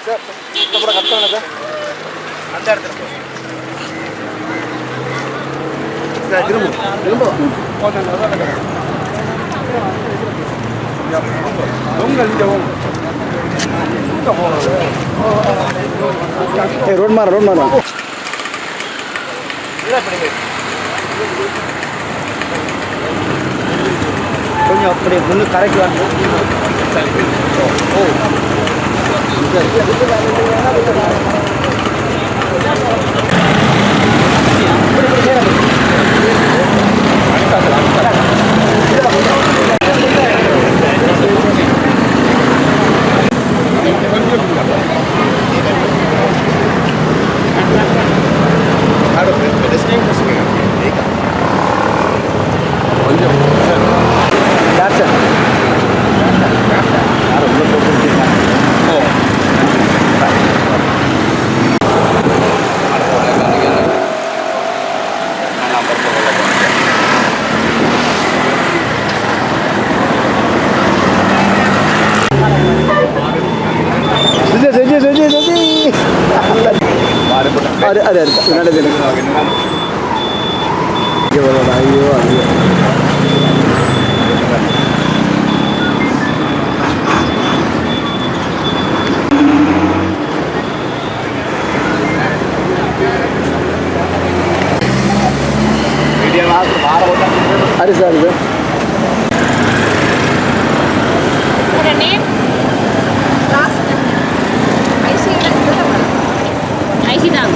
Sir இந்த கூட cut பண்ணுங்க சார். அந்த இடத்துல சார் திரும்ப ரோட் மாற கொஞ்சம் அப்படி முன்னு கரைக்கு வந்து ada ayo ada sir ada name last IC down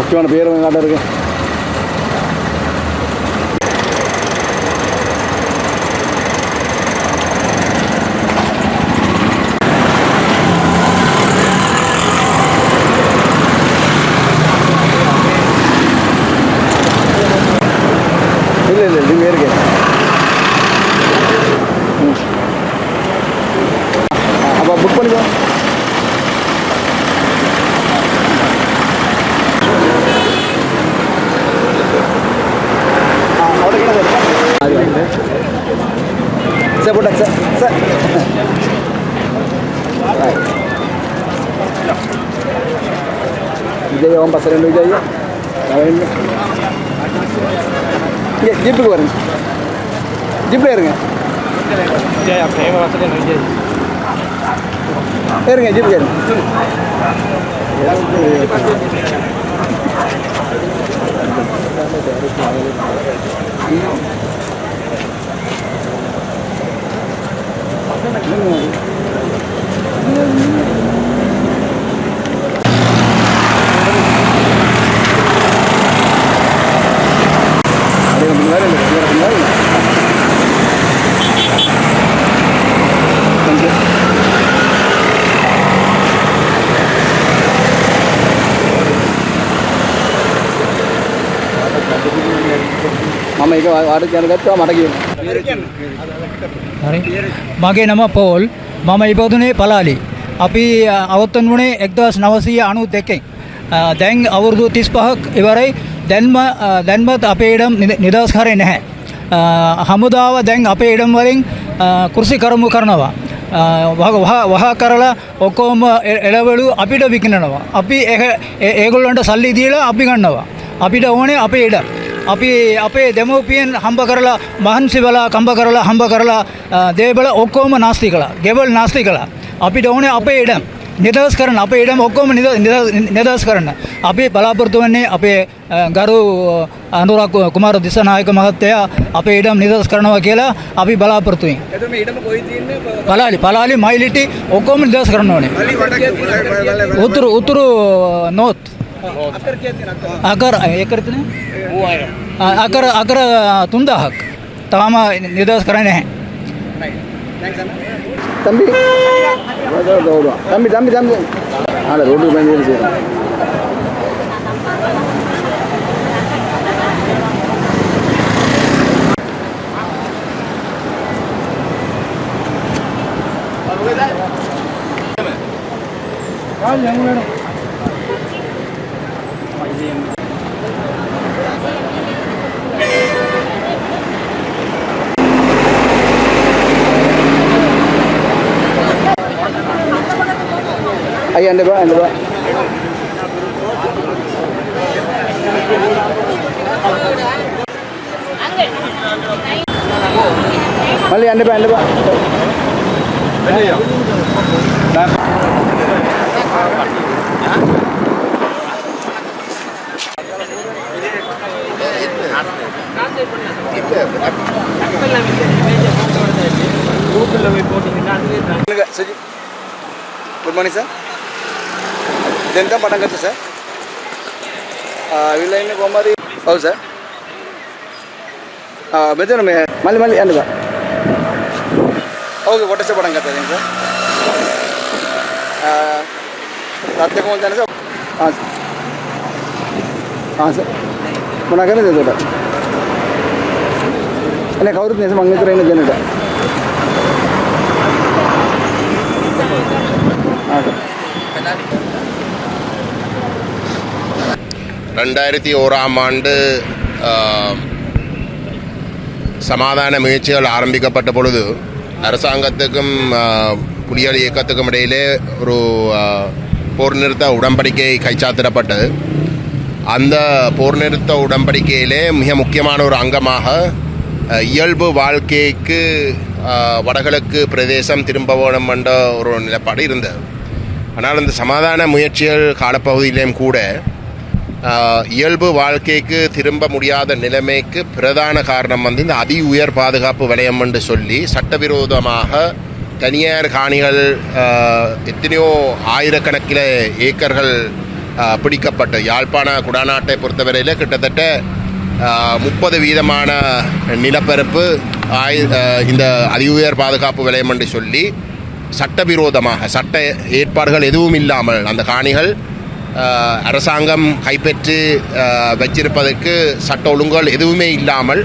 முக்கியமான பேர் காட்ட இருக்கு. இல்லை இல்லை இது பேருக்கு அப்போ புக் பண்ணிக்கோ. Saya budak saya. Jadi orang pasar Indo aja. Kalian ये जीप को करें जीप ले रहेंगे जय आप है वहाँ से नहीं जय ले रहेंगे जीप करें මම ඒක වාට කියන ගත්තා මට කියන්න. හරි. මගේ නම පෝල්. මම ඉපදුනේ පලාලි. අපි අවතන් වුණේ 1992 දැන් අවුරුදු 35ක් ඉවරයි. දැන්මත් අපේ ඉඩම් නිදහස් කරේ නැහැ. හමුදාව දැන් අපේ ඉඩම් වලින් කුර්සි කරමු කරනවා. වහ කරලා ඔක්කොම එළවලු අපිට විකිනනවා. අපි ඒගොල්ලන්ට සල්ලි දීලා අපි ගන්නවා. අපිට ඕනේ අපේ ඉඩම්. අපි අපේ දෙමෝපියන් හම්බ කරලා මහන්සි වෙලා කම්බ කරලා හම්බ කරලා දේවල් ඔක්කොම නාස්ති කළා. ගෙවල් නාස්ති කළා. අපිට ඕනේ අපේ ඉඩම් නිදහස් කරන්න. අපේ ඉඩම් ඔක්කොම නිදහස් කරන්න. අපි බලාපොරොත්තු වෙන්නේ අපේ ගරු අනුරාග් කුමාර දිසානායක මහත්තයා අපේ ඉඩම් නිදහස් කරනවා කියලා අපි බලාපොරොත්තු වෙන්නේ. එතකොට මේ ඉඩම කොයිද තියෙන්නේ? පලාලි මයිලිටි ඔක්කොම නිදහස් කරන්න ඕනේ. උතුරු නෝත් අකර ඒකරතන අකර 3000ක් තාම නිදහස් කරන්නේ නැහැ. தம்பி தம்பி தம்பி தம்பி ஆளை ரோட்டுக்கு பயந்து செய்யலாம். ஐயா அந்த பா மல்லி அந்த பா குட் மார்னிங் சார். ಇದೆಂತ ಪಟಾಕತ್ತೆ ಸರ್? ಇಲ್ಲ ಇನ್ನು ಗೊಂಬಾರಿ ಹೌದು ಸರ್. ಮೆಜರ್ ಮಲ್ಲಿ ಮಲ್ಲಿ ಅನ್ನದ ಹೌದು ಒಟ್ಟಸೆ ಪಟಾಕತ್ತೆ ಸರ್. ರಾತ್ರಿ ಅಂತಾನೆ ಸರ್. ಹಾಂ ಸರ್ ಹಾಂ ಸರ್ ಪಟಾಕನೇ ತೋಟ ಅನೇಕ ಅವ್ರದ್ದು ಸರ್ ಮಂಗೇಶ್ವರ ಏನು ಜನಟ ಹಾಂ ಸರ್. 2001 ஆண்டு சமாதான முயற்சிகள் ஆரம்பிக்கப்பட்ட பொழுது அரசாங்கத்துக்கும் புலிகள் இயக்கத்துக்கும் இடையிலே ஒரு போர் நிறுத்த உடன்படிக்கை கைச்சாத்திடப்பட்டது. அந்த போர் நிறுத்த உடன்படிக்கையிலே மிக முக்கியமான ஒரு அங்கமாக இயல்பு வாழ்க்கைக்கு வடகிழக்கு பிரதேசம் திரும்ப வேணும் என்ற ஒரு நிலைப்பாடு இருந்தது. ஆனால் அந்த சமாதான முயற்சிகள் காலப்பகுதியிலேயும் கூட இயல்பு வாழ்க்கைக்கு திரும்ப முடியாத நிலைமைக்கு பிரதான காரணம் வந்து இந்த அதி உயர் பாதுகாப்பு வலயம் என்று சொல்லி சட்டவிரோதமாக தனியார் காணிகள் எத்தனையோ ஆயிரக்கணக்கில் ஏக்கர்கள் பிடிக்கப்பட்ட யாழ்ப்பாண குடாநாட்டை பொறுத்தவரையில் கிட்டத்தட்ட 30% நிலப்பரப்பு இந்த அதி உயர் பாதுகாப்பு வலயம் என்று சொல்லி சட்டவிரோதமாக சட்ட ஏற்பாடுகள் எதுவும் இல்லாமல் அந்த காணிகள் அரசாங்கம் கைப்பற்றி வச்சிருப்பதற்கு சட்ட ஒழுங்குகள் எதுவுமே இல்லாமல்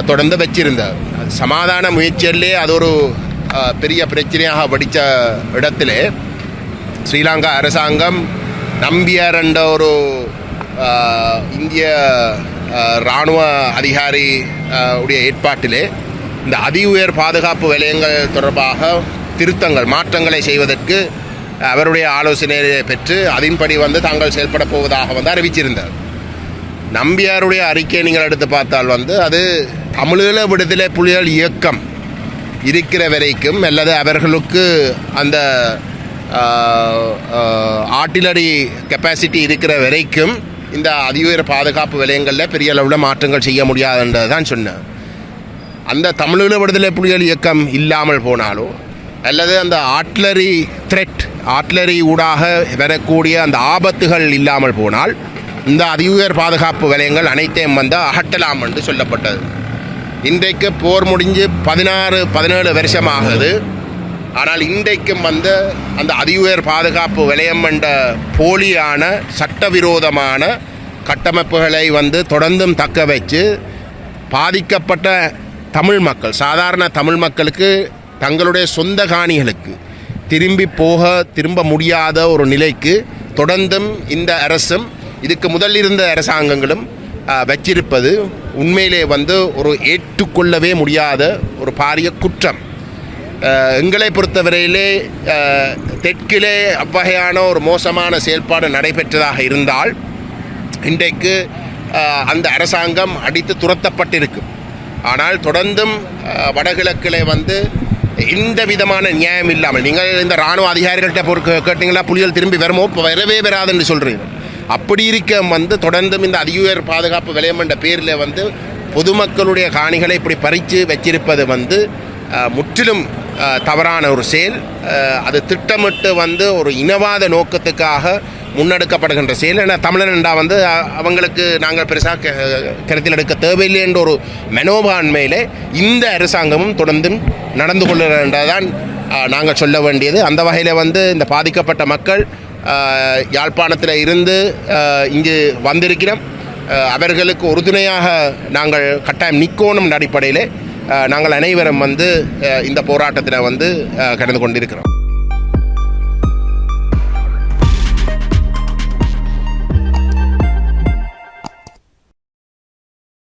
தொடர்ந்து வச்சிருந்தார். சமாதான முயற்சியிலே அது ஒரு பெரிய பிரச்சனையாக படித்த இடத்திலே ஸ்ரீலங்கா அரசாங்கம் நம்பியார் என்ற ஒரு இந்திய இராணுவ அதிகாரி உடைய ஏற்பாட்டிலே இந்த அதி உயர் பாதுகாப்பு வலயங்கள் தொடர்பாக திருத்தங்கள் மாற்றங்களை செய்வதற்கு அவருடைய ஆலோசனையை பெற்று அதன்படி வந்து தாங்கள் செயல்பட போவதாக வந்து அறிவிச்சிருந்தார். நம்பியாருடைய அறிக்கையை நீங்கள் எடுத்து பார்த்தால் வந்து அது தமிழீழ விடுதலை புலிகள் இயக்கம் இருக்கிற வரைக்கும் அல்லது அவர்களுக்கு அந்த ஆர்ட்டிலரி கெப்பாசிட்டி இருக்கிற வரைக்கும் இந்த அதிஉயர் பாதுகாப்பு வலயங்களில் பெரிய அளவில் மாற்றங்கள் செய்ய முடியாதுன்றது தான் சொன்னேன். அந்த தமிழீழ விடுதலை புலிகள் இயக்கம் இல்லாமல் போனாலோ அல்லது அந்த ஆர்ட்லரி ஊடாக வரக்கூடிய அந்த ஆபத்துகள் இல்லாமல் போனால் இந்த அதிஉயர் பாதுகாப்பு வலயங்கள் அனைத்தையும் வந்து அகற்றலாம் என்று சொல்லப்பட்டது. இன்றைக்கு போர் முடிஞ்சு 16-17 வருஷமாகுது. ஆனால் இன்றைக்கும் வந்து அந்த அதிஉயர் பாதுகாப்பு வலயம் என்ற போலியான சட்டவிரோதமான கட்டமைப்புகளை வந்து தொடர்ந்தும் தக்க வச்சு பாதிக்கப்பட்ட தமிழ் மக்கள் சாதாரண தமிழ் மக்களுக்கு தங்களுடைய சொந்த காணிகளுக்கு திரும்ப முடியாத ஒரு நிலைக்கு தொடர்ந்தும் இந்த அரசும் இதுக்கு முதல் இருந்த அரசாங்கங்களும் வச்சிருப்பது உண்மையிலே வந்து ஒரு ஏற்றுக்கொள்ளவே முடியாத ஒரு பாரிய குற்றம். எங்களை பொறுத்தவரையிலே தெற்கிலே அவ்வகையான ஒரு மோசமான செயல்பாடு நடைபெற்றதாக இருந்தால் இன்றைக்கு அந்த அரசாங்கம் அடித்து துரத்தப்பட்டிருக்கும். ஆனால் தொடர்ந்தும் வடகிழக்கிலே வந்து எந்த விதமான நியாயம் இல்லாமல் நீங்கள் இந்த இராணுவ அதிகாரிகள்கிட்ட கேட்டிங்களா புலிகள் திரும்பி வரவே வராதுன்னு சொல்கிறீங்க. அப்படி இருக்க வந்து தொடர்ந்தும் இந்த அதிஉயர் பாதுகாப்பு வலயம் என்ற பேரில் வந்து பொதுமக்களுடைய காணிகளை இப்படி பறித்து வச்சிருப்பது வந்து முற்றிலும் தவறான ஒரு செயல். அது திட்டமிட்டு வந்து ஒரு இனவாத நோக்கத்துக்காக முன்னெடுக்கப்படுகின்ற செயல். ஏன்னா தமிழன்டா வந்து அவங்களுக்கு நாங்கள் பெருசாக கருத்தில் எடுக்க தேவையில்லை என்ற ஒரு மனோபான்மையிலே இந்த அரசாங்கமும் தொடர்ந்து நடந்து கொள்ளுகின்றதான் நாங்கள் சொல்ல வேண்டியது. அந்த வகையில் வந்து இந்த பாதிக்கப்பட்ட மக்கள் யாழ்ப்பாணத்தில் இருந்து இங்கு வந்திருக்கிறோம். அவர்களுக்கு உறுதுணையாக நாங்கள் கட்டாயம் நிற்கணும் அடிப்படையில் நாங்கள் அனைவரும் வந்து இந்த போராட்டத்தில் வந்து கலந்து கொண்டிருக்கிறோம்.